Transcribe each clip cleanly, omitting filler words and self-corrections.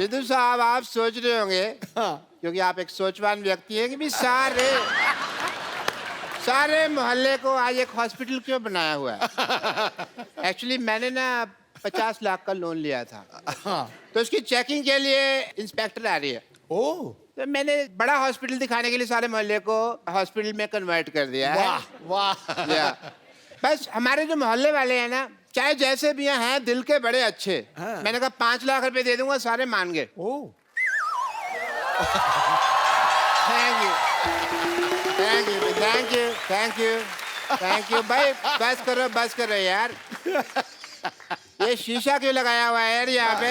सिद्धू साहब आप सोच रहे होंगे हाँ। क्योंकि आप एक सोचवान व्यक्ति हैं कि भी सारे मोहल्ले को आज एक हॉस्पिटल क्यों बनाया हुआ है। एक्चुअली मैंने ना 50 लाख का लोन लिया था। हाँ। तो उसकी चेकिंग के लिए इंस्पेक्टर आ रही है। ओह, तो मैंने बड़ा हॉस्पिटल दिखाने के लिए सारे मोहल्ले को हॉस्पिटल में कन्वर्ट कर दिया है। वाह वाह। या, बस हमारे जो मोहल्ले वाले हैं ना, चाहे जैसे भी हैं, दिल के बड़े अच्छे। हाँ। मैंने कहा 5 लाख रुपए दे दूंगा, सारे मान गए। Oh, thank you thank you thank you thank you thank you भाई। बस करो यार। ये शीशा क्यों लगाया हुआ है यार यहाँ पे।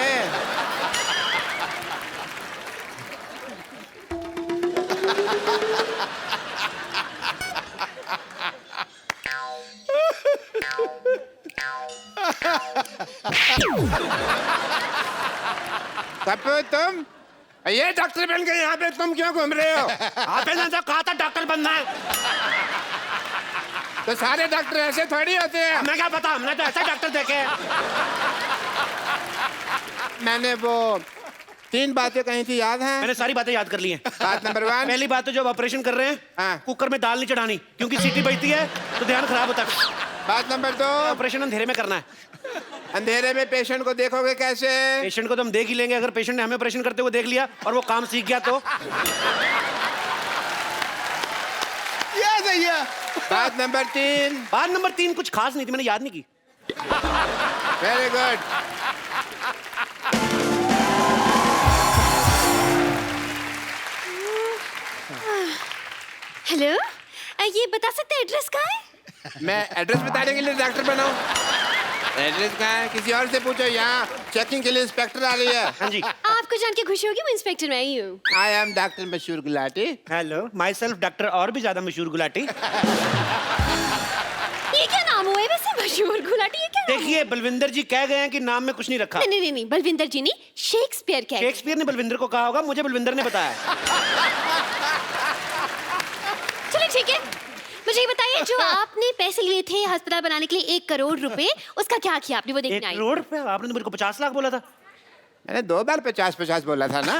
कपूर तुम ये डॉक्टर बन के यहाँ पे तुम क्यों घूम रहे हो। आपने तो कहा था डॉक्टर बनना है। तो सारे डॉक्टर ऐसे थोड़ी होते हैं। हमें क्या पता, हमने तो ऐसे डॉक्टर देखे हैं। मैंने वो 3 बातें कही थी, याद है? मैंने सारी बातें याद कर ली हैं। बात नंबर 1, पहली बात तो जब ऑपरेशन कर रहे हैं हाँ। कुकर में दाल नहीं चढ़ानी, क्योंकि सीटी बजती है तो ध्यान खराब होता है। बात नंबर 2, ऑपरेशन अंधेरे में करना है। अंधेरे में पेशेंट को देखोगे कैसे? पेशेंट को तो हम देख ही लेंगे, अगर पेशेंट ने हमें ऑपरेशन करते हुए देख लिया और वो काम सीख गया तो। ये सही है। बात नंबर 3, बात नंबर 3 कुछ खास नहीं थी, मैंने याद नहीं की। Very good. हेलो, ये बता सकते हैं एड्रेस कहाँ है? मैं एड्रेस बताने के लिए डॉक्टर बनाऊं? एड्रेस कहाँ है? किसी और से पूछो। यहाँ चेकिंग के लिए इंस्पेक्टर आ रही है। हाँ जी। आपको जान के खुशी होगी, मैं इंस्पेक्टर मैं ही हूँ। आई am doctor Mashoor Gulati. Hello, my self doctor और भी ज्यादा मशहूर गुलाटी। ये क्या नाम हुआ है वैसे, मशहूर गुलाटी? ये क्या नाम देखिए, बलविंदर जी कह गए हैं कि नाम में कुछ नहीं रखा। हुआ? नहीं, बलविंदर जी नहीं, शेक्सपियर कह गए। शेक्सपियर ने बलविंदर को कहा होगा, मुझे बलविंदर ने बताया। चलो ठीक है, मुझे ये बताइए, जो आपने पैसे लिए थे अस्पताल बनाने के लिए 1 करोड़ रुपए, उसका क्या किया आपने? वो 1 देखने आई। करोड़ रुपए? आपने तो मेरे को 50 लाख बोला था। मैंने 2 बार 50-50 बोला था ना।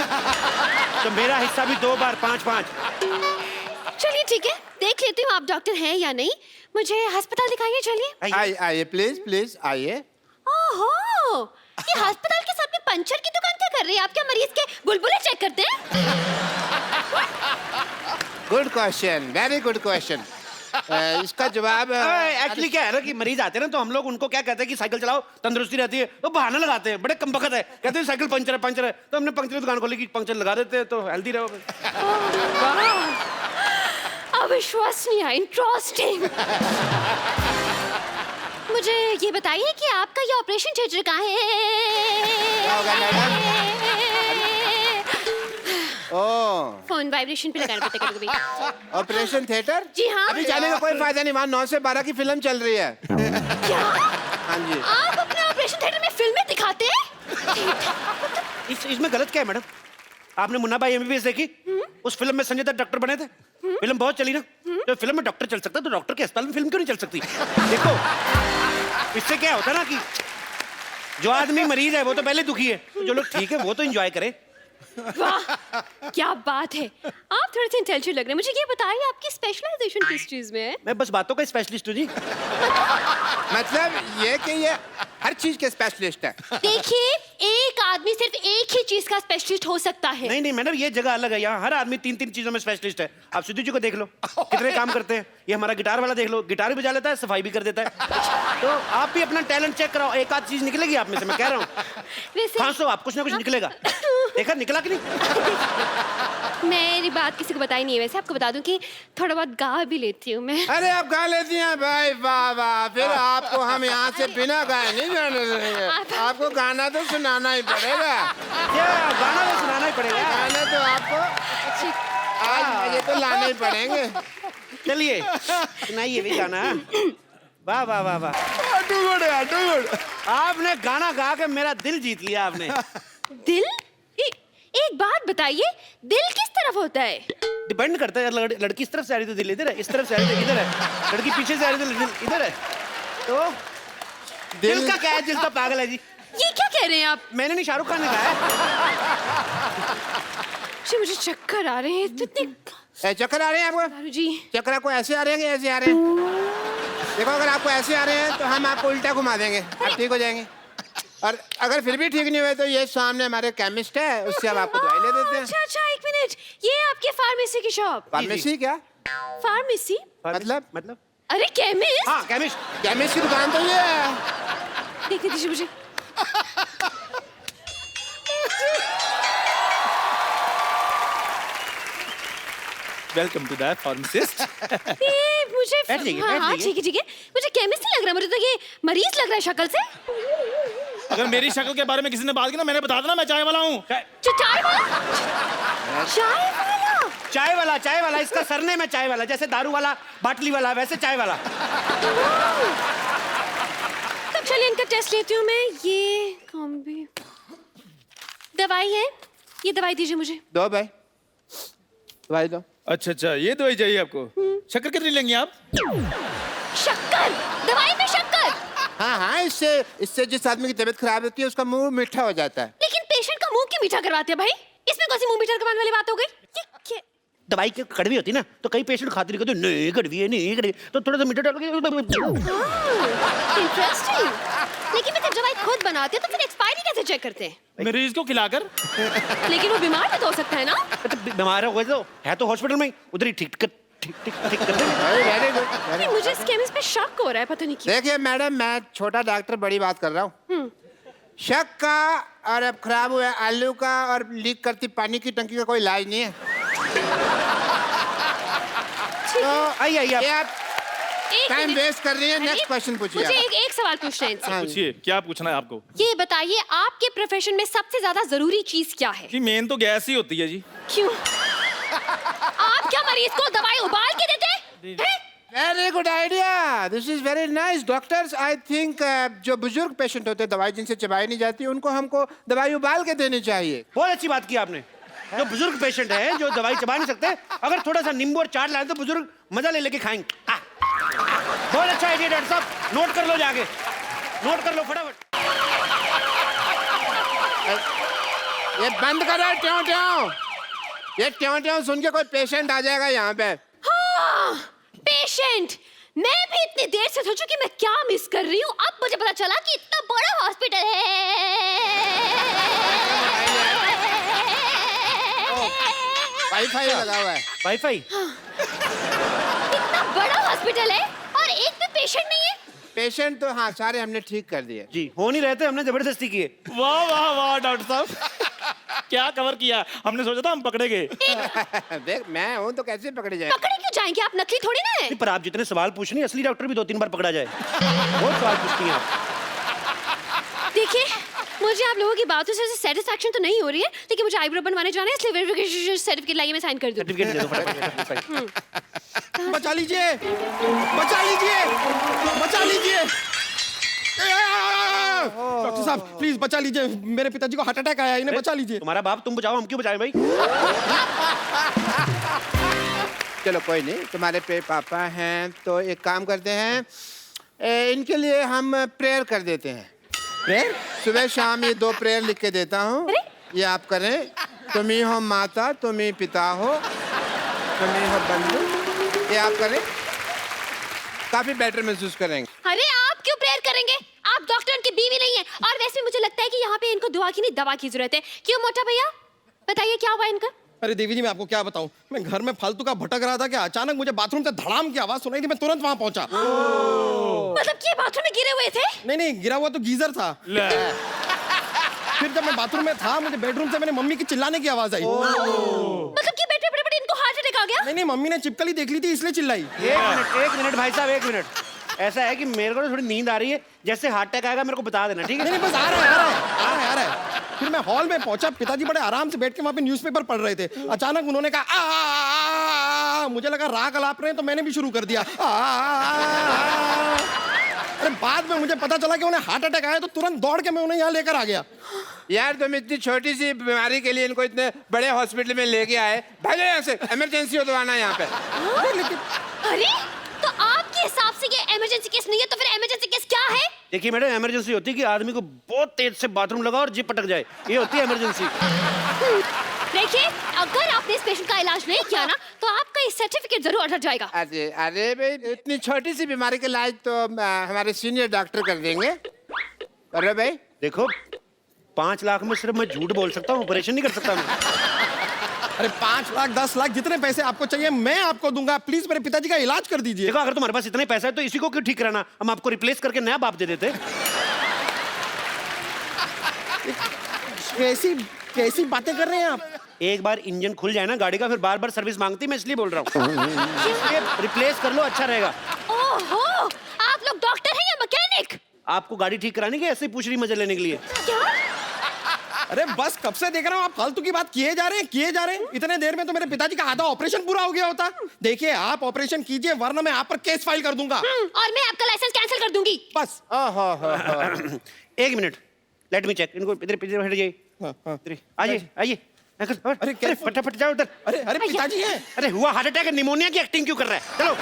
तो मेरा हिस्सा भी 2 बार 5-5। चलिए ठीक है, देख लेती हूँ आप डॉक्टर हैं या नहीं। मुझे अस्पताल दिखाइए, चलिए। आइए प्लीज आइए। ओहो, ये अस्पताल के सामने पंचर की दुकान क्या कर रही है? आप क्या मरीज के बुलबुले चेक करते हैं? Good question, very good question. इसका जवाब एक्चुअली क्या है ना कि मरीज आते हैं ना, तो हम लोग उनको क्या कहते हैं कि साइकिल चलाओ, तंदुरुस्ती रहती है। तो बहाना लगाते हैं, बड़े कमबख्त है, कहते हैं साइकिल पंचर है। तो हमने पंचर की दुकान खोली कि पंचर लगा देते हैं तो हेल्दी रहो। अविश्वसनीय, इंटरेस्टिंग। मुझे ये बताइए कि आपका ये ऑपरेशन थिएटर कहाँ है? क्या होगा मैडम? ओह, फोन वाइब्रेशन पे लगाना पड़ता है कभी। Operation theatre? जी हाँ। अभी जाने का कोई फायदा नहीं, वहाँ 9 से 12 की फिल्म चल रही है। क्या? हाँ जी। आप अपने ऑपरेशन थिएटर में फिल्में दिखाते हैं? इसमें गलत क्या है मैडम? आपने मुन्ना भाई एमबीबीएस देखी? उस फिल्म में संजय दत्त डॉक्टर बने थे। फिल्म बहुत चली ना। तो फिल्म में डॉक्टर चल सकता है, तो डॉक्टर के अस्पताल में फिल्म क्यों नहीं चल सकती? देखो, इससे क्या होता है ना कि जो आदमी मरीज है वो तो पहले दुखी है, तो जो लोग ठीक है वो तो एंजॉय करे। वाह, क्या बात है। आप थोड़े से इंटेलिजेंट लग रहे हैं। मुझे ये बताइए, आपकी स्पेशलाइजेशन किस चीज में है? मैं बस बातों का स्पेशलिस्ट हूँ जी। मतलब ये कि ये हर चीज के स्पेशलिस्ट है। देखिए, एक आदमी सिर्फ एक ही चीज का स्पेशलिस्ट हो सकता है। नहीं मैडम, ये जगह अलग है। यहाँ हर आदमी 3-3 चीजों में स्पेशलिस्ट है। आप सिद्धू जी को देख लो, कितने काम करते हैं। ये हमारा गिटार वाला देख लो, गिटार भी बजा लेता है, सफाई भी कर देता है। तो आप भी अपना टैलेंट चेक कराओ, एक आध चीज निकलेगी आप में से, मैं कह रहा हूँ। खांसो आप, कुछ ना कुछ निकलेगा। देखा निकला कि नहीं? मेरी बात किसी को बताई नहीं है। वैसे आपको बता दूं कि थोड़ा बहुत गा भी लेती हूँ मैं। अरे आप गा लेती हैं भाई, वाह वाह। फिर आपको हम यहाँ से बिना गाए नहीं जाने देंगे। आपको गाना तो सुनाना ही पड़ेगा। क्या गाना तो सुनाना ही पड़ेगा। गाना तो आपको आज ये तो लाने ही पड़ेंगे। चलिए सुनाइए भी गाना। वाह वाह वाह वाह, आपने गाना गा के मेरा दिल जीत लिया आपने। दिल? एक बात बताइए, दिल किस तरफ होता है? डिपेंड करता है। लड़की इस तरफ से आ रही तो दिल इधर है, इस तरफ से आ रही तो इधर है, लड़की पीछे से आ रही तो दिल इधर है। तो दिल का क्या है? दिल तो पागल है जी। ये क्या कह रहे हैं आप? मैंने नहीं, शाहरुख खान ने कहा है। चक्कर आ रहे हैं तो इतने। चक्कर आ रहे हैं आपको? दारू जी। चक्कर आपको ऐसे आ रहे हैं कि ऐसे आ रहे हैं? देखो, अगर आपको ऐसे आ रहे हैं तो हम आपको उल्टा घुमा देंगे, आप ठीक हो जाएंगे। और अगर फिर भी ठीक नहीं हुए तो ये सामने हमारे केमिस्ट है, उससे हम आपको दवाई ले देते हैं। अच्छा अच्छा, एक मिनट, ये आपके फार्मेसी की शॉप? फार्मेसी क्या? फार्मेसी मतलब? अरे केमिस्ट। हाँ केमिस्ट। केमिस्ट की दुकान तो ये है। देखने दीजिए मुझे। Welcome to the pharmacist. ये मुझे बैठ जाइए, हाँ बैठ हाँ, जाइए। ठीक है ठीक है, मुझे केमिस्ट नहीं लग रहा, मुझे तो ये मरीज लग रहा है शक्ल से। अगर मेरी शक्ल के बारे में किसी ने बात की ना, मैंने बता देना मैं चाय वाला हूँ। चाय वाला? चाय वाला? चाय वाला इसका सरनेम है, चाय वाला। जैसे दारू वाला, बाटली वाला, वैसे चाय वाला। तब चलिए इनका टेस्ट लेती हूँ मैं। ये कॉम्बी दवाई है, ये दवाई दीजिए मुझे। दो भाई, दवाई दो। अच्छा अच्छा, ये दवाई चाहिए आपको। शक्कर कितनी लेंगी आप? शक्कर? दवाई में शक्कर? हाँ हाँ, इससे जिस आदमी की तबीयत खराब होती है उसका मुंह मीठा हो जाता है। लेकिन पेशेंट का मुंह क्यों मीठा करवाते हैं भाई? इसमें कौन सी मुंह मीठा करवाने वाली बात हो गई? ये क्या? दवाई की कड़वी होती ना, तो कई पेशेंट खाते नहीं, कहते नहीं कड़वी है, नहीं कड़वी, तो थोड़ा सा मीठा डाल के। इंटरेस्टिंग। लेकिन मैं जब दवाई खुद बनाते हैं तो फिर एक्सपायरी कैसे चेक करते हैं? मरीज को खिलाकर। लेकिन वो बीमार भी तो हो सकता है ना? तो बीमार हो गए तो है तो हॉस्पिटल में उधर ही ठीक कर देंगे। Very good. नहीं, मुझे इस केमिस्ट पे शक हो रहा है, पता नहीं क्यों। देखिए मैडम, मैं छोटा डॉक्टर बड़ी बात कर रहा हूँ। शक का और अब खराब हुआ आलू का और लीक करती पानी की टंकी का कोई इलाज नहीं है। तो आइए आप एक टाइम मिनट। वेस्ट कर रही है। अरे, नेक्स्ट क्वेश्चन पूछिए मुझे आप। एक सवाल पूछना है इनसे। हाँ जी। पूछिए, क्या पूछना है आपको? ये बताइए, आपके प्रोफेशन में सबसे ज्यादा जरूरी चीज क्या है? जी मेन तो गैस ही होती है जी। क्यों? आप क्या मरीज को दवाई उबाल के देते हैं? Very good idea, this is very nice. Doctors, I think जो बुजुर्ग पेशेंट होते हैं, दवाई जिनसे चबाई नहीं जाती, उनको हमको दवाई उबाल के देनी चाहिए। बहुत अच्छी बात की आपने। जो बुजुर्ग पेशेंट हैं, जो दवाई चबा नहीं सकते, अगर थोड़ा सा नींबू और चाट लाए तो बुजुर्ग मजा ले लेके खाएंगे। बहुत अच्छा आइडिया डॉक्टर साहब, नोट कर लो, जाके नोट कर लो फटाफट। ये बंद करो ट्यों ट्यों। ये ट्यों ट्यों सुन के कोई पेशेंट आ जाएगा यहाँ पे। हाँ, पेशेंट। मैं भी इतनी देर से सोचूं कि मैं क्या मिस कर रही हूँ। अब मुझे पता चला कि इतना बड़ा हॉस्पिटल है। वाईफाई लगा हुआ है। वाईफाई? इतना बड़ा हॉस्पिटल है और एक भी पेशेंट नहीं है। पेशेंट तो हाँ सारे हमने ठीक कर दिए। जी हो नहीं रहे थे, हमने जबरदस्ती किए। वाह वाह वाह डॉक्टर साहब, क्या कवर किया। हमने सोचा था हम पकड़े गए। देख, मैं हूँ तो कैसे पकड़े जाए। पकड़े क्यों जाएंगे, आप नकली थोड़ी ना है। पर आप जितने सवाल पूछ रही हैं, असली डॉक्टर भी 2-3 बार पकड़ा जाए। बहुत सवाल पूछती हैं आप। देखिए, मुझे आप लोगों की बातों से सेटिस्फैक्शन तो नहीं हो रही है, लेकिन मुझे आईब्रो बनवाने जाना है, इसलिए वेरिफिकेशन सर्टिफिकेट लाइए, मैं साइन कर दूं। सर्टिफिकेट दे दो फटाफट। बचा लीजिए, बचा लीजिए, बचा लीजिए। डॉक्टर साहब प्लीज बचा लीजिए, मेरे पिताजी को हार्ट अटैक आया, इन्हें बचा लीजिए। तुम्हारा बाप, तुम बचाओ, हम क्यों बचाएं भाई? चलो कोई नहीं, तुम्हारे पे पापा हैं तो एक काम करते हैं, इनके लिए हम प्रेयर कर देते हैं। प्रेयर? सुबह शाम ये 2 प्रेयर लिख के देता हूँ, ये आप करें। तुम ही हो माता, तुम ही पिता हो, तुम ही हो बंधु, ये आप करें, काफी बेटर महसूस करेंगे। अरे आप क्यों प्रेयर करेंगे? आप डॉक्टर की बीवी नहीं है। और वैसे मुझे लगता है कि यहाँ पे इनको दुआ की नहीं, दवा की जरूरत है। क्यों मोटा भैया, बताइए क्या हुआ इनका? अरे देवी जी, मैं आपको क्या बताऊं, मैं घर में फालतू का भटक रहा था कि अचानक मुझे बाथरूम से धड़ाम की आवाज सुनाई थी, मैं तुरंत वहां पहुंचा। मतलब कि बाथरूम में गिरे हुए थे? नहीं, गिरा हुआ तो गीजर था। फिर जब मैं बाथरूम में था, मुझे बेडरूम से मेरी मम्मी की चिल्लाने की आवाज आई। मतलब कि बैठे बड़े इनको हार्ट अटैक आ गया? नहीं, मम्मी ने चिपकली देख ली थी इसलिए चिल्लाई। एक मिनट भाई साहब, 1 मिनट। ऐसा है कि मेरे को थोड़ी नींद आ रही है, जैसे हार्ट अटैक आएगा मेरे को बता देना, ठीक है? नहीं, बस आ रहा है। फिर मैं हॉल में पहुंचा, पिताजी बड़े आराम से बैठ के वहां पे न्यूज़पेपर पढ़ रहे थे। अचानक उन्होंने कहा मुझे लगा राग अलाप रहे हैं, तो मैंने भी शुरू कर दिया। अरे बाद में मुझे पता चला कि उन्हें हार्ट अटैक आया, तो तुरंत दौड़ के मैं उन्हें यहाँ लेकर आ गया। यार तुम इतनी छोटी सी बीमारी के लिए इनको इतने बड़े हॉस्पिटल में लेके आए, भागो यहाँ से, इमरजेंसी हो तो आना यहाँ पे। अरे तो आपके हिसाब से ये इमरजेंसी केस नहीं है, तो फिर इमरजेंसी केस क्या है? देखिए मैडम, इमरजेंसी होती है कि आदमी को बहुत तेज से बाथरूम लगा और जीप पटक जाए, ये होती है इमरजेंसी। देखिए, अगर आपने इस पेशेंट का इलाज नहीं किया ना, तो आपका ये सर्टिफिकेट जरूर अटक जाएगा। अरे अरे भाई, इतनी छोटी सी बीमारी का इलाज तो हमारे सीनियर डॉक्टर कर देंगे। अरे भाई, देखो 5 लाख में सिर्फ मैं झूठ बोल सकता हूँ, ऑपरेशन नहीं कर सकता मैं। अरे 5 लाख 10 लाख जितने पैसे आपको चाहिए मैं आपको दूंगा, प्लीज मेरे पिताजी का इलाज कर दीजिए। देखो अगर तुम्हारे पास इतने पैसा है तो इसी को क्यों ठीक कराना, हम आपको रिप्लेस करके नया बाप दे देते। कैसी कैसी बातें कर रहे हैं आप? एक बार इंजन खुल जाए ना गाड़ी का, फिर बार बार सर्विस मांगती, मैं इसलिए बोल रहा हूँ। रिप्लेस कर लो, अच्छा रहेगा। ओहो, आप लोग डॉक्टर हैं या मैकेनिक? आपको गाड़ी ठीक करानी कि ऐसे ही पूछ रही मजा लेने के लिए? क्या? अरे बस कब से देख रहा हूँ आप फालतू की बात किए जा रहे हैं। इतने देर में तो मेरे पिताजी का आधा ऑपरेशन पूरा हो गया होता। देखिए आप ऑपरेशन कीजिए वरना मैं आप पर केस फाइल कर दूंगा। और मैं आपका लाइसेंस कैंसिल कर दूंगी। बस। ओहो, 1 मिनट, लेट मी चेक। इनको इधर इधर हट जाइए, आइए आइए। अरे अरे फटाफट जाओ उधर। अरे अरे पिताजी हैं। अरे हुआ हार्ट अटैक, निमोनिया की एक्टिंग क्यों कर रहा है? चलो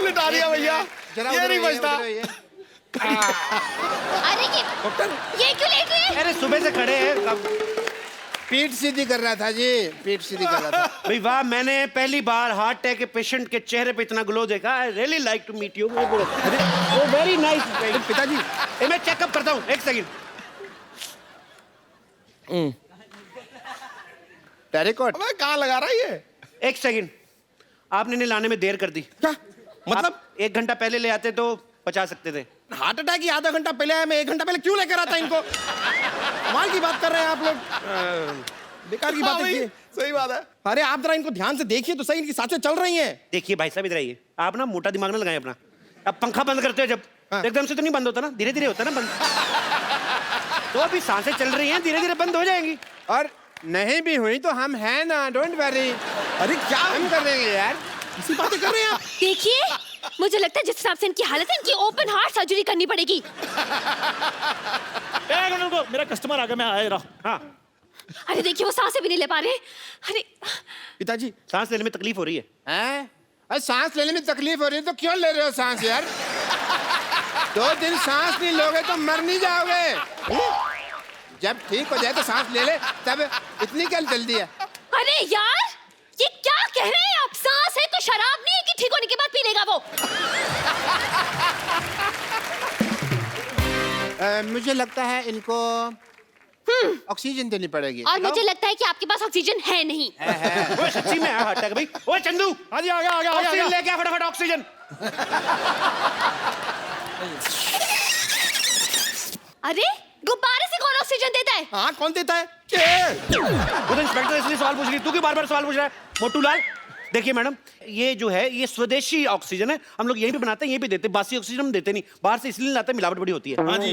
लिटा दिया भैया, जरा ये उधर नहीं आइए, बचता। उधर आइए। अरे डॉक्टर ये क्यों लेट रहे हैं? अरे सुबह से खड़े हैं। पीठ सीधी कर रहा था जी, पीठ सीधी कर रहा था। भाई वाह, मैंने पहली बार हार्ट अटैक के पेशेंट के चेहरे पे इतना ग्लो देखा। I really like to meet you. वो वेरी नाइस। पिताजी मैं चेकअप करता हूँ, 1 सेकंड। टेरिकॉट। अबे कहाँ लगा रहा है ये? 1 सेकंड, आपने इन्हें लाने में देर कर दी। क्या मतलब? 1 घंटा पहले ले आते तो बचा सकते थे। हार्ट अटैक ही आधा घंटा पहले आया, मैं 1 घंटा पहले क्यों लेकर आता इनको? कमाल की बात कर रहे हैं आप लोग, बेकार की बात है। सही बात है। अरे आप जरा इनको ध्यान से देखिए तो सही, इनकी सांसें चल रही हैं। देखिए भाई साहब, इधर आइए। आप ना मोटा दिमाग ना लगाएं अपना। अब पंखा बंद करते हो जब, हाँ। एकदम से तो नहीं बंद होता ना, धीरे धीरे होता ना बंद। तो अभी सांसें चल रही हैं, धीरे धीरे बंद हो जाएंगी। और नहीं भी हुई तो हम हैं ना, डोंट वरी। अरे क्या हम कर देंगे यार। ऐसी बातें कर रहे हैं आप? देखिए, मुझे लगता है जिस हिसाब से इनकी हालत है, इनकी ओपन हार्ट सर्जरी करनी पड़ेगी। एक मिनट रुको, मेरा कस्टमर आ गया, मैं आ रहा हूँ। हाँ, अरे देखिए, वो सांसें भी नहीं ले पा रहे। अरे पिताजी सांस लेने में तकलीफ हो रही है। हैं? अरे सांस लेने में तकलीफ हो रही है तो क्यों ले रहे हो सांस यार? 2 दिन सांस नहीं लोगे तो मर नहीं जाओगे। जब ठीक हो जाए तो सांस ले ले, तब इतनी क्या जल्दी है? अरे यार, ये क्या कह रहे हैं आप? सांस है तो शराब नहीं है कि ठीक होने के बाद पी लेगा वो। मुझे लगता है इनको ऑक्सीजन देनी पड़ेगी। और मुझे लगता है कि आपके पास ऑक्सीजन है नहीं। ओए सच्ची में हार्ट अटैक भाई। ओए चंदू, हाँ जी, आ गया आ गया आ गया, आ ऑक्सीजन गया। लेके आ फटाफट, ऑक्सीजन। अरे गुब्बारे से कौन ऑक्सीजन देता है? हाँ कौन देता है? वो तो इंस्पेक्टर इसलिए सवाल पूछ रही, तू क्यों बार-बार सवाल पूछ रहा है? मोटू लाल, देखिए मैडम, ये जो है ये स्वदेशी ऑक्सीजन है, हम लोग यहीं पे बनाते हैं, यहीं पे देते हैं। बासी ऑक्सीजन हम देते नहीं, बाहर से इसलिए लाते हैं, मिलावट बड़ी होती है। हाँ जी।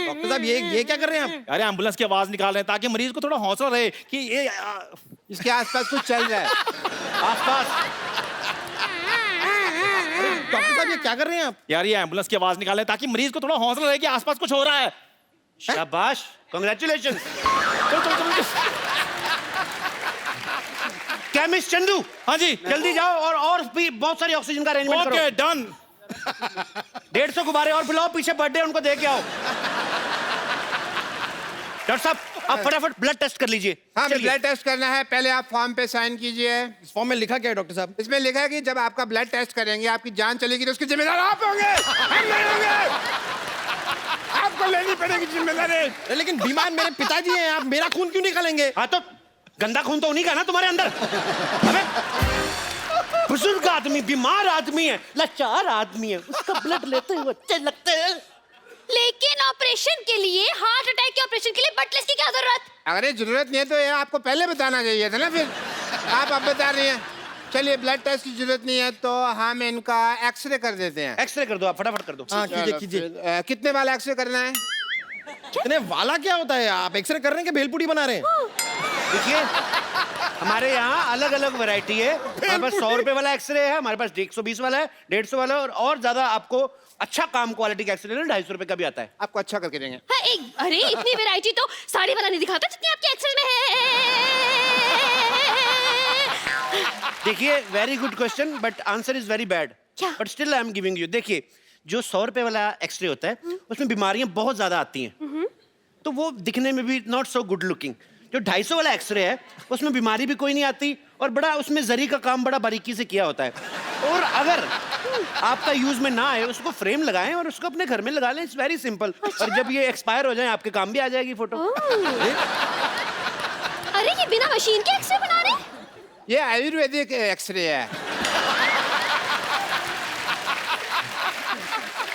डॉक्टर साहब ये क्या कर रहे हैं आप? अरे एम्बुलेंस की आवाज निकाल रहे हैं ताकि मरीज को थोड़ा हौसला रहे कि ये इसके आसपास कुछ चल रहा है। आसपास डॉक्टर साहब ये क्या कर रहे हैं आप? यार ये एम्बुलेंस की आवाज निकाल रहे हैं ताकि मरीज को थोड़ा हौसला रहे कि आसपास कुछ हो रहा है। शाबाश, कांग्रेचुलेशन। चलो चलो चलो। केमिस्ट चंदू, हाँ जी, जल्दी जाओ और भी बहुत सारी ऑक्सीजन का अरेंजमेंट करो। Okay done. 150 गुब्बारे और बुलाओ, पीछे बर्थडे उनको दे के आओ। डॉक्टर साहब, आप फटाफट ब्लड टेस्ट कर लीजिए। हाँ, चलिए। ब्लड टेस्ट करना है। पहले आप फॉर्म पे साइन कीजिए। इस फॉर्म में लिखा क्या है डॉक्टर साहब? इसमें लिखा है कि जब आपका ब्लड टेस्ट करेंगे, आपकी जान चलेगी तो उसकी जिम्मेदार आप होंगे, हम नहीं होंगे। आपको लेनी पड़ेगी जिम्मेदारी। अरे लेकिन बीमार मेरे पिताजी हैं, आप मेरा खून क्यों निकालेंगे? हाँ तो गंदा खून तो उन्हीं का ना तुम्हारे अंदर। अबे बुजुर्ग आदमी, बीमार आदमी है, लाचार आदमी है, उसका ब्लड लेते हुए अच्छे लगते हैं। लेकिन ऑपरेशन के लिए, हार्ट अटैक के ऑपरेशन के लिए ब्लड टेस्ट की क्या जरूरत? अगर ये जरूरत नहीं है तो ये आपको पहले बताना चाहिए था ना। फिर आप अब बता रही हैं। चलिए, ब्लड टेस्ट की जरूरत नहीं है तो हम इनका एक्सरे कर देते हैं। एक्सरे कर दो, आप फटाफट कर दो। हाँ कीजिए चलो, कीजिए। फिर, कितने वाला एक्सरे करना है? इतने वाला क्या होता है? आप एक्सरे कर रहे हैं कि भेलपूरी बना रहे हैं? देखिए, हमारे यहाँ अलग अलग वैरायटी है। हमारे पास 100 रुपए वाला एक्सरे है, हमारे पास 120 वाला है, 150 वाला है, और ज्यादा आपको अच्छा काम क्वालिटी का एक्सरे 250 रुपए का भी आता है। आपको अच्छा करके देंगे। हाँ, अरे इतनी वैरायटी तो साड़ी वाला नहीं दिखाता जितनी आपके एक्सरे में है। देखिए, very good question but answer is very bad. क्या? But still I am giving you. देखिए, जो 100 रुपए वाला एक्सरे होता है उसमें बीमारियां बहुत ज्यादा आती हैं, तो वो दिखने में भी नॉट सो गुड लुकिंग। जो 250 वाला एक्सरे है उसमें बीमारी भी कोई नहीं आती और बड़ा उसमें जरी का काम बड़ा बारीकी से किया होता है। और अगर आपका यूज में ना आए उसको फ्रेम लगाएं और उसको अपने घर में लगा लें। It's very simple. और जब ये एक्सपायर हो जाए आपके काम भी आ जाएगी फोटो। अरे ये बिना मशीन के एक्सरे बना रहे हैं? ये आयुर्वेदिक एक्सरे है।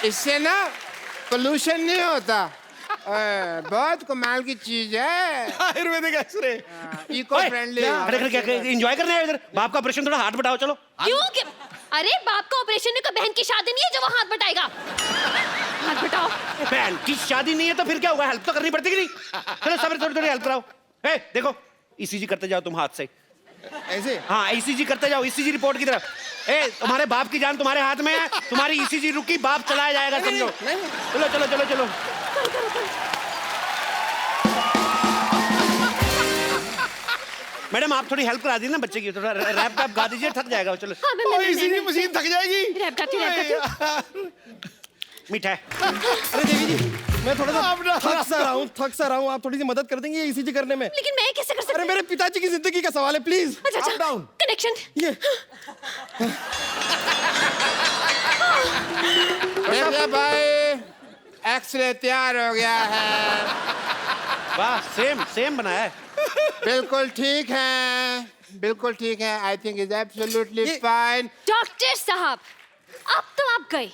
इससे ना पोल्यूशन नहीं होता। बहुत कमाल की चीज है आयुर्वेदिक एक्सरे। Eco friendly. अरे क्या एंजॉय करने आए इधर? बाप का ऑपरेशन, थोड़ा हाथ बढ़ाओ चलो। क्यों कि... अरे बाप का ऑपरेशन नहीं, कोई बहन की शादी नहीं है जो वो हाथ बटाएगा। हाथ बटाओ। बहन की शादी नहीं है तो फिर क्या हुआ? हेल्प तो करनी पड़ती कि नहीं? चलो सब थोड़ी थोड़ी हेल्प कराओ। ए देखो ईसीजी करते जाओ तुम हाथ से। ऐसे? हाँ ईसीजी करते जाओ, ईसीजी रिपोर्ट की तरफ। ए तुम्हारे बाप की जान तुम्हारे हाथ में है, तुम्हारी ईसीजी रुकी, बाप चलाया जाएगा समझो। चलो चलो चलो चलो। मैडम आप थोड़ी हेल्प करा दी ना बच्चे की, थोड़ा रैप गा दीजिए, थक जाएगा वो। चलो हाँ, इसीलिए मशीन थक जाएगी। रैप करती हूँ। मीठा है। अरे देवी जी मैं थोड़ा सा थक सा रहा हूँ, आप थोड़ी सी मदद कर देंगे ईसीजी करने में? लेकिन मैं कैसे कर सकती अरे मेरे पिताजी की जिंदगी का सवाल है, प्लीज। अच्छा अच्छा, कनेक्शन। ये देखिए भाई एक्सरे तैयार हो गया है। वाह सेम सेम बनाया है। बिल्कुल ठीक है, बिल्कुल ठीक है। I think is absolutely fine. Doctor साहब अब तो आप गए।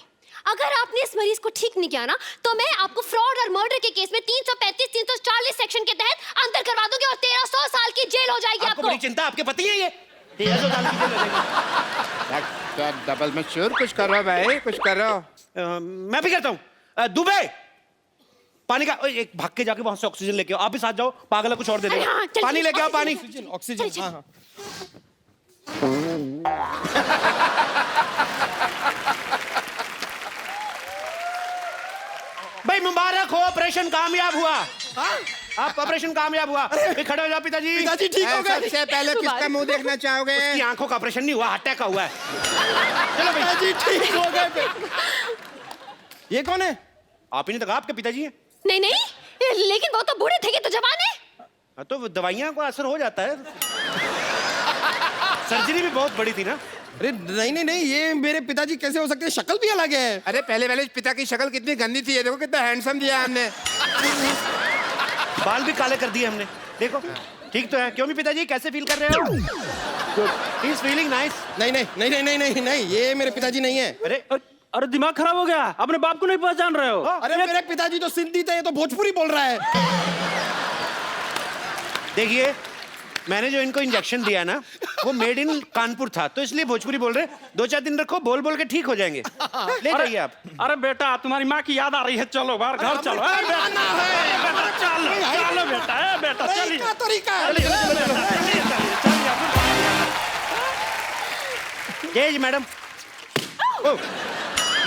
अगर आपने इस मरीज को ठीक नहीं किया ना तो मैं आपको फ्रॉड और मर्डर के केस में 335 340 सेक्शन के तहत अंदर करवा दूंगी और 1300 साल की जेल हो जाएगी आपको बड़ी चिंता, आपके पति है ये 1300 साल की जेल हो जाएगी। डबल मशहूर, कुछ करो भाई, कुछ करो। मैं भी कहता हूँ दुबे पानी का एक भाग के जाके वहां से ऑक्सीजन लेके आओ। आप भी साथ जाओ, पागल है कुछ और दे देगा। हाँ, चल, पानी लेके आओ, पानी। ऑक्सीजन। हाँ हाँ भाई मुबारक हो, ऑपरेशन कामयाब हुआ। आप ऑपरेशन कामयाब हुआ। खड़े हो जाओ पिताजी। पिताजी ठीक हो गए। सबसे पहले किसका मुंह देखना चाहोगे? उसकी आंखों का ऑपरेशन नहीं हुआ, अटैक का हुआ है। चलो पिताजी ठीक हो गए। ये कौन है? आप ही ने तो कहा आपके पिताजी हैं। नहीं नहीं, लेकिन वो तो बूढ़े थे कि तो जवान है। हाँ, तो दवाइयां को असर हो जाता है। सर्जरी भी बहुत बड़ी थी ना। अरे नहीं नहीं नहीं, ये मेरे पिताजी कैसे हो सकते हैं? शक्ल भी अलग है। अरे पहले पिता की शक्ल कितनी गंदी थी, ये देखो कितना हैंडसम दिया हमने। बाल भी काले कर दिए हमने, देखो। ठीक तो है। क्यों भी पिताजी कैसे फील कर रहे हो? He is feeling nice. नहीं नहीं नहीं नहीं नहीं नहीं नहीं, ये मेरे पिताजी नहीं है। अरे अरे दिमाग खराब हो गया, अपने बाप को नहीं पहचान रहे हो? अरे मेरे पिताजी तो सिंधी थे, ये तो भोजपुरी बोल रहा है। देखिए मैंने जो इनको इंजेक्शन दिया ना वो मेड इन कानपुर था, तो इसलिए भोजपुरी बोल रहे। 2-4 दिन रखो, बोल बोल के ठीक हो जाएंगे। ले जाइए आप। अरे बेटा तुम्हारी माँ की याद आ रही है, चलो बाहर घर चलो। ए बेटा चलो चलो बेटा, ए बेटा चलिए। क्या तरीका है? जी मैडम।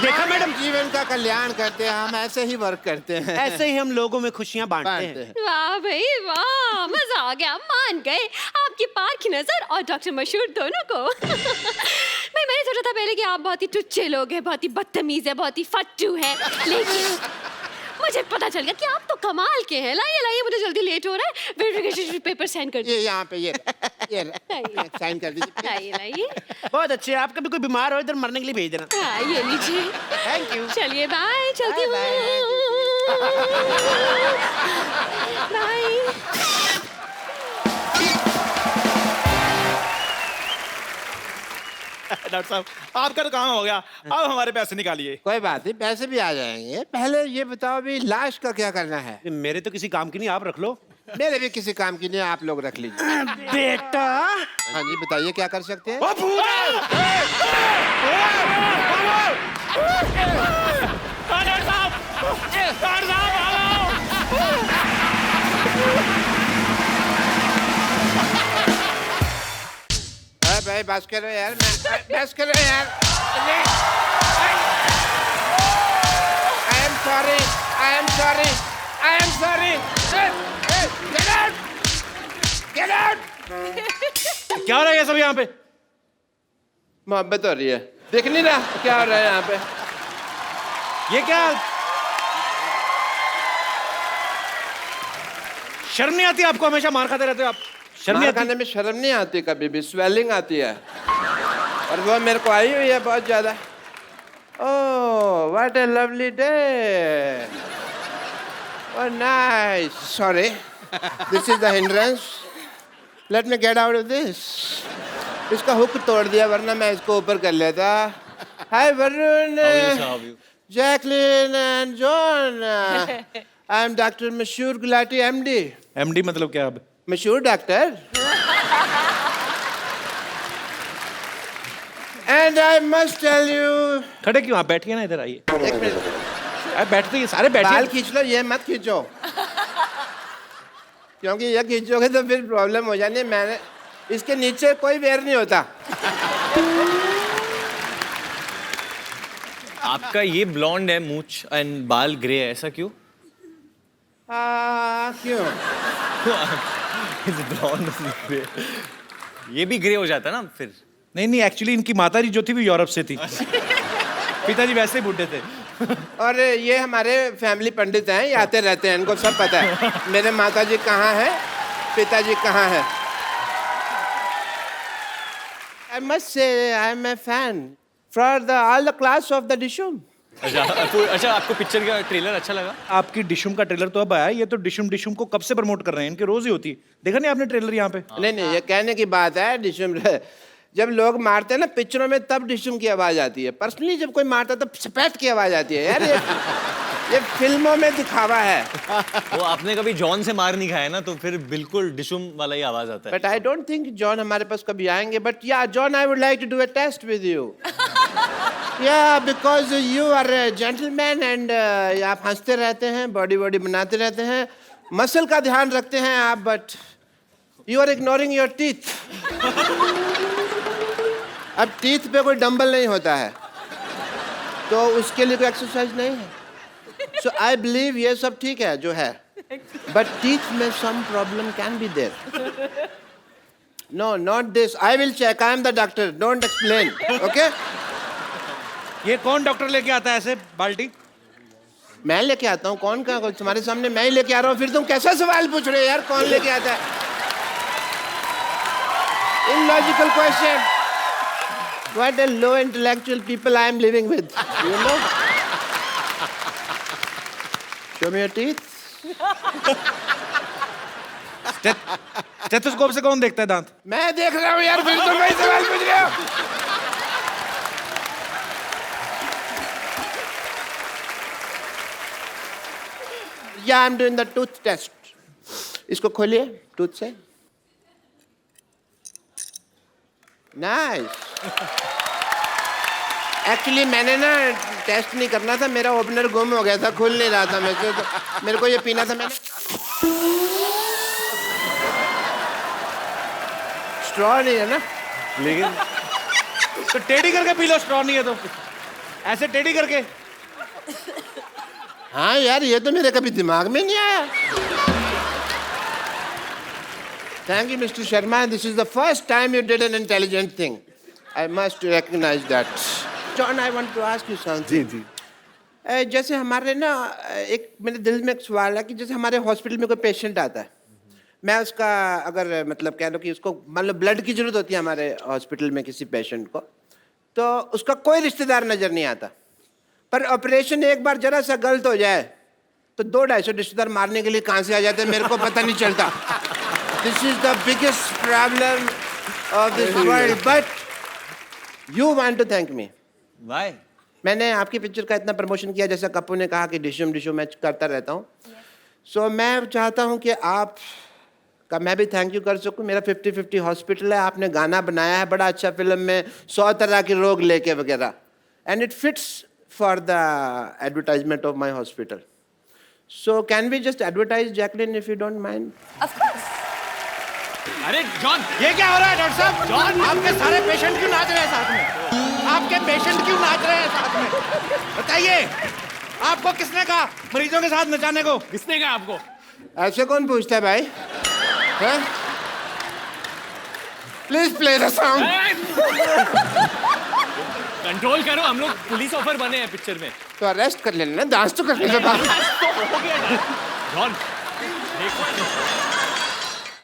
देखा मैडम, जीवन का कल्याण करते हैं हम, ऐसे ही वर्क करते हैं। ऐसे ही हम लोगों में खुशियां बांटते हैं। वाह भाई वाह, मजा आ गया, मान गए आपकी पारखी नजर और डॉक्टर मशहूर दोनों को। मैंने सोचा था पहले कि आप बहुत ही टुच्चे लोग हैं, बहुत ही बदतमीज है, बहुत ही फट्टू है, लेकिन मुझे पता चल गया कि आप तो कमाल के हैं। लाइए लाइए, मुझे जल्दी लेट हो रहा है। वेरिफिकेशन पेपर साइन कर ये यहाँ पे ये साइन कर दीजिए। लाइए लाइए। बहुत अच्छे। आप कभी कोई बीमार हो इधर मरने के लिए भेज देना। हाँ ये लीजिए। Thank you. चलिए बाय, चलती हूँ। बाय। डॉक्टर साहब आपका तो काम हो गया, अब हमारे पैसे निकालिए। कोई बात नहीं, पैसे भी आ जाएंगे। पहले ये बताओ भी लाश का क्या करना है? मेरे तो किसी काम की नहीं, आप रख लो। मेरे भी किसी काम की नहीं, आप लोग रख लीजिए। बेटा हाँ जी बताइए क्या कर सकते हैं? भाई बस करो यार, बस करो यार। I am sorry, I am sorry, I am sorry. Get out, get out. क्या हो रहा है ये सब यहाँ पे? मोहब्बत हो रही है, देख नहीं रहा क्या हो रहा है यहाँ पे? ये क्या शर्म नहीं आती आपको? हमेशा मार खाते रहते हो आप। शर्म नहीं मार आती? खाने में शर्म नहीं आती, कभी भी स्वेलिंग आती है, और वो मेरे को आई हुई है बहुत ज्यादा। Oh what a lovely day, oh nice, sorry this is the hindrance, let me get out of this. इसका हुक तोड़ दिया, वरना मैं इसको ऊपर कर लेता। Hi Varun, Jacqueline and John, I am doctor Mashoor Gulati MD. MD मतलब क्या? अब मशहूर doctor. And I must tell you. खड़े क्यों? आप बैठिए ना, इधर आइए। एक मिनट, आप बैठते ही सारे बैठिए। बाल खींच लो, ये मत खींचो, क्योंकि ये खींचोगे तो फिर प्रॉब्लम हो जानी है। मैंने इसके नीचे कोई वेयर नहीं होता। आपका ये ब्लॉन्ड है मूंछ एंड बाल ग्रे है, ऐसा क्यों? क्यों? ब्लॉन्ड ग्रे, ये भी ग्रे हो जाता है ना फिर। नहीं नहीं, एक्चुअली इनकी माता जी जो थी वो यूरोप से थी। पिताजी वैसे ही बूढ़े थे। और ये हमारे फैमिली पंडित हैं, ये आते रहते हैं, इनको सब पता है मेरे माता जी कहाँ हैं, पिताजी कहाँ हैं। I must say I am a fan for all the class of the Dishum. अच्छा, आपको पिक्चर का ट्रेलर अच्छा लगा? आपकी डिशुम का ट्रेलर तो अब आया, ये तो डिशुम डिशुम को कब से प्रमोट कर रहे हैं, इनके रोज ही होती है। देखा नहीं आपने ट्रेलर यहाँ पे? नहीं नहीं, ये कहने की बात है, डिशुम जब लोग मारते हैं ना पिक्चरों में, तब डिशुम की आवाज आती है। पर्सनली जब कोई मारता है तब स्पैट की आवाज आती है। यार ये फिल्मों में दिखावा है। वो आपने कभी जॉन से मार नहीं खाया ना, तो फिर बिल्कुल डिशुम वाला ही आवाज आता है। But I don't think John हमारे पास कभी आएंगे। But yeah John, I would like to do a test with you. Yeah because you are a gentleman and आप हंसते रहते हैं, बॉडी बॉडी बनाते रहते हैं, मसल का ध्यान रखते हैं आप, but you are ignoring your teeth. अब टीथ पे कोई डंबल नहीं होता है, तो उसके लिए कोई एक्सरसाइज नहीं है। सो आई बिलीव ये सब ठीक है जो है, बट टीथ में some problem can be there. No not this, I will check, I am the doctor, don't explain, okay? ये कौन डॉक्टर लेके आता है ऐसे बाल्टी? मैं लेके आता हूँ। कौन का? तुम्हारे सामने मैं ही लेके आ रहा हूँ, फिर तुम कैसा सवाल पूछ रहे हो यार, कौन लेके आता है? Illogical question. What a low intellectual people I am living with, you know? Show me your teeth. Stethoscope से कौन देखता है दांत? मैं देख रहा हूँ यार, फिर तुम वही सवाल पूछ रहे हो। Yeah, I'm doing the tooth test. इसको खोलिए टूथ से। नाइस। एक्चुअली मैंने ना टेस्ट नहीं करना था, मेरा ओपनर गुम हो गया था, खुल नहीं रहा था मेरे से, तो मेरे को ये पीना था। मैंने स्ट्रॉ नहीं है ना, लेकिन तो टेढ़ी करके पी लो, स्ट्रॉ नहीं है तो ऐसे टेढ़ी करके। हाँ यार, ये तो मेरे कभी दिमाग में नहीं आया। Thank you, Mr. Sharma. This is the first time you did an intelligent thing. I must recognize that. John, I want to ask you something. जी जी। जैसे हमारे ना एक मेरे दिल में एक सवाल है कि जैसे हमारे हॉस्पिटल में कोई पेशेंट आता है, मैं उसका अगर मतलब कह लो कि उसको मान लो ब्लड की जरूरत होती है हमारे हॉस्पिटल में किसी पेशेंट को, तो उसका कोई रिश्तेदार नजर नहीं आता, पर ऑपरेशन एक बार जरा सा गलत हो जाए तो 200-250 रिश्तेदार मारने के लिए कहाँ से आ जाते हैं, मेरे को पता नहीं चलता। This is the biggest problem of this world. But you want to thank me. Why? मैंने आपकी पिक्चर का इतना प्रमोशन किया, जैसा कप्पू ने कहा कि डिशुम डिशुम मैं करता रहता हूँ। सो मैं चाहता हूँ कि आप का मैं भी थैंक यू कर सकूँ। मेरा 50-50 हॉस्पिटल है, आपने गाना बनाया है बड़ा अच्छा फिल्म में, 100 तरह के रोग लेके वगैरह, and it fits for the advertisement of my hospital. So can we just advertise Jacqueline if you don't mind? Of course. अरे जॉन, ये क्या हो रहा है डॉक्टर साहब? जॉन, आपके सारे पेशेंट क्यों नाच रहे हैं साथ में? आपके पेशेंट क्यों नाच रहे हैं साथ में? बताइए, आपको किसने कहा मरीजों के साथ नचाने को? किसने कहा आपको? ऐसे कौन पूछता है भाई? Please play the song. Control करो, हम लोग पुलिस ऑफर बने हैं पिक्चर में। तो अरेस्ट कर लेना, डांस तो करने के बाद। जॉन देखो